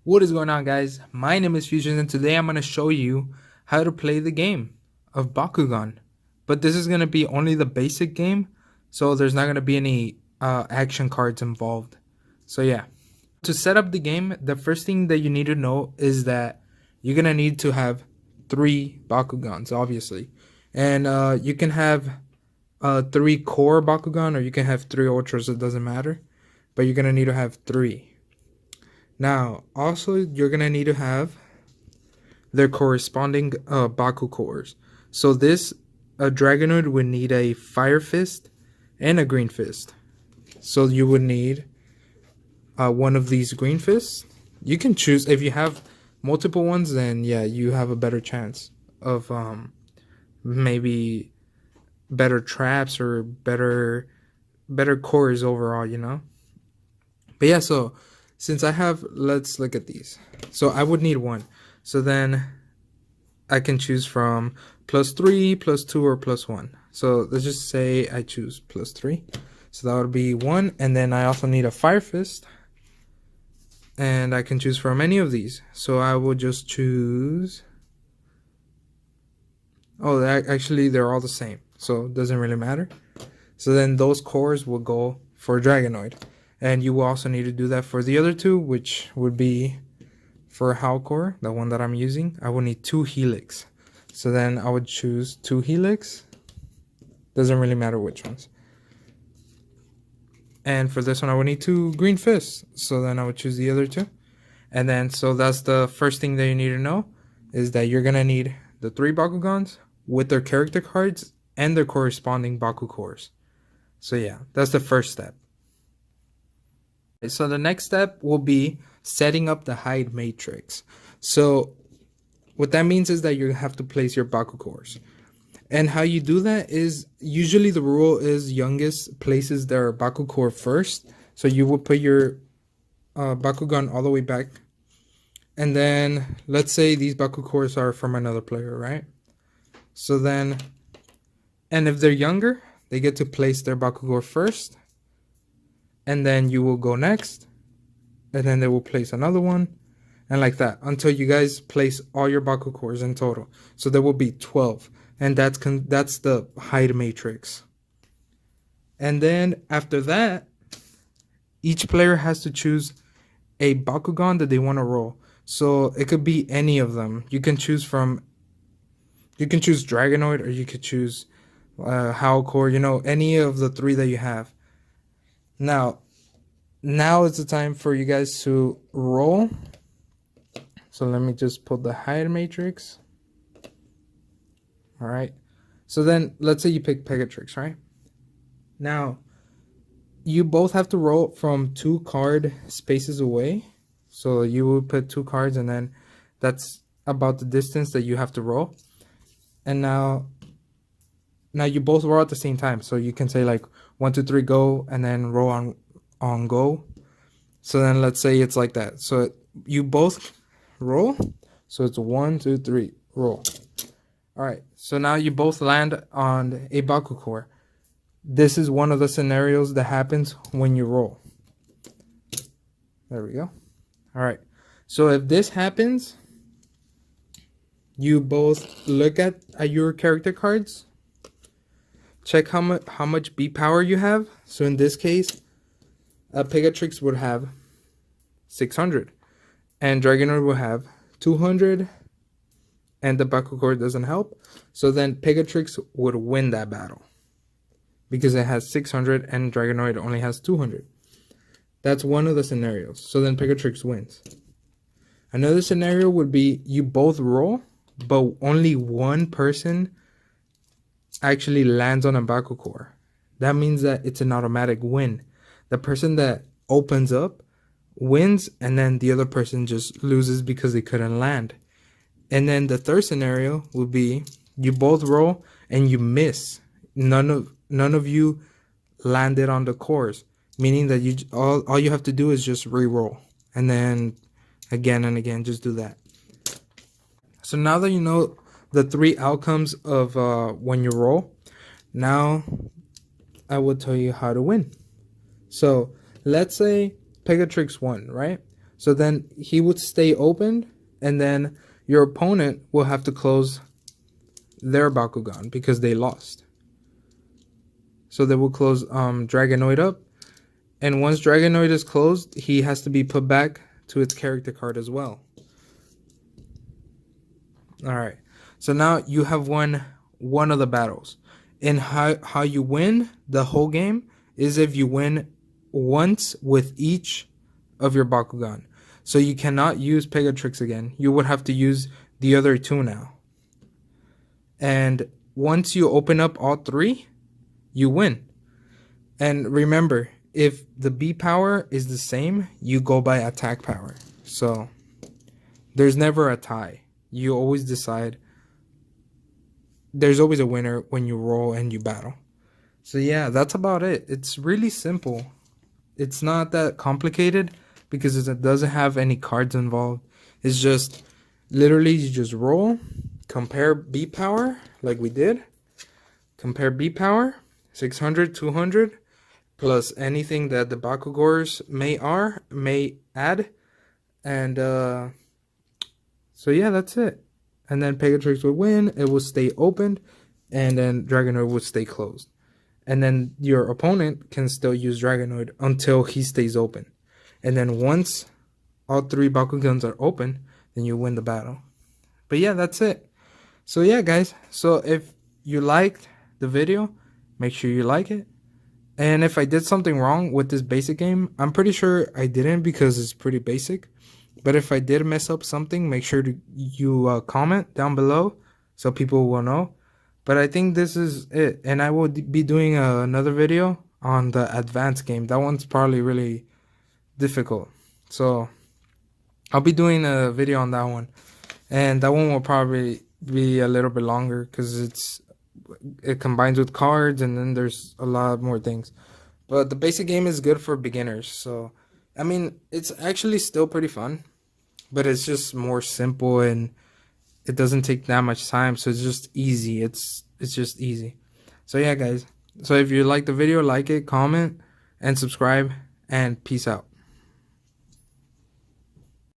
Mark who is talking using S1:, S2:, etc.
S1: What is going on, guys? My name is Fusion, and today I'm going to show you how to play the game of Bakugan. But this is going to be only the basic game, so there's not going to be any action cards involved. So yeah, to set up the game, the first thing that you need to know is that you're going to need to have 3 Bakugans, obviously. And you can have 3 core Bakugan, or you can have 3 ultras, it doesn't matter. But you're going to need to have 3. Now, also, you're going to need to have their corresponding Baku cores. So this Dragonoid would need a Fire Fist and a Green Fist. So you would need one of these Green Fists. You can choose, if you have multiple ones, then yeah, you have a better chance of maybe better traps or better cores overall, you know? But yeah, so since I have, let's look at these. So I would need 1. So then I can choose from +3, +2, or +1. So let's just say I choose +3. So that would be 1. And then I also need a Fire Fist. And I can choose from any of these. So I will just choose... Oh, actually they're all the same. So it doesn't really matter. So then those cores will go for Dragonoid. And you will also need to do that for the other 2, which would be for Howl Core, the one that I'm using. I will need 2 Helix. So then I would choose 2 Helix. Doesn't really matter which ones. And for this one, I would need 2 Green Fists. So then I would choose the other 2. And then, so that's the first thing that you need to know, is that you're going to need the 3 Bakugans with their character cards and their corresponding Baku cores. So yeah, that's the first step. So the next step will be setting up the hide matrix. So what that means is that you have to place your Baku cores. And how you do that is, usually the rule is youngest places their Baku core first. So you will put your Bakugan all the way back. And then let's say these Baku cores are from another player, right? So then, and if they're younger, they get to place their Baku core first. And then you will go next, and then they will place another one, and like that, until you guys place all your Baku cores in total. So there will be 12, and that's the hide matrix. And then after that, each player has to choose a Bakugan that they want to roll. So it could be any of them. You can choose Dragonoid, or you could choose Howl Core, you know, any of the 3 that you have. Now is the time for you guys to roll. So let me just put the hide matrix. All right. So then let's say you pick Pegatrix, right? Now you both have to roll from 2 card spaces away. So you will put 2 cards, and then that's about the distance that you have to roll. And now you both roll at the same time. So you can say like 1, 2, 3, go, and then roll on go. So then let's say it's like that. So you both roll. So it's 1, 2, 3, roll. All right. So now you both land on a Baku core. This is one of the scenarios that happens when you roll. There we go. All right. So if this happens, you both look at your character cards. Check how much B power you have. So in this case, Pegatrix would have 600, and Dragonoid will have 200, and the Baku core doesn't help. So then Pegatrix would win that battle because it has 600 and Dragonoid only has 200. That's one of the scenarios. So then Pegatrix wins. Another scenario would be you both roll, but only one person actually lands on a Baku core. That means that it's an automatic win. The person that opens up wins, and then the other person just loses because they couldn't land. And then the third scenario would be you both roll and you miss. None of you landed on the cores, meaning that you all you have to do is just re-roll, and then again and again just do that. So now that you know the 3 outcomes of when you roll, now I will tell you how to win. So let's say Pegatrix won, right? So then he would stay open, and then your opponent will have to close their Bakugan because they lost. So they will close Dragonoid up, and once Dragonoid is closed, he has to be put back to its character card as well. Alright, so now you have won one of the battles. And how you win the whole game is if you win once with each of your Bakugan. So you cannot use Pegatrix again. You would have to use the other two now. And once you open up all three, you win. And remember, if the B power is the same, you go by attack power. So there's never a tie. You always decide. There's always a winner when you roll and you battle. So yeah, that's about it. It's really simple. It's not that complicated because it doesn't have any cards involved. It's just literally you just roll, compare B power like we did. Compare B power, 600, 200, plus anything that the Bakugors may add. And so yeah, that's it. And then Pegatrix would win, it will stay opened, and then Dragonoid would stay closed. And then your opponent can still use Dragonoid until he stays open. And then once all three Bakugans are open, then you win the battle. But yeah, that's it. So yeah, guys. So if you liked the video, make sure you like it. And if I did something wrong with this basic game, I'm pretty sure I didn't because it's pretty basic. But if I did mess up something, make sure you comment down below so people will know. But I think this is it. And I will be doing another video on the advanced game. That one's probably really difficult. So I'll be doing a video on that one. And that one will probably be a little bit longer because it combines with cards and then there's a lot more things. But the basic game is good for beginners. So I mean, it's actually still pretty fun, but it's just more simple and it doesn't take that much time. So it's just easy. It's just easy. So yeah, guys. So if you like the video, like it, comment, and subscribe, and peace out.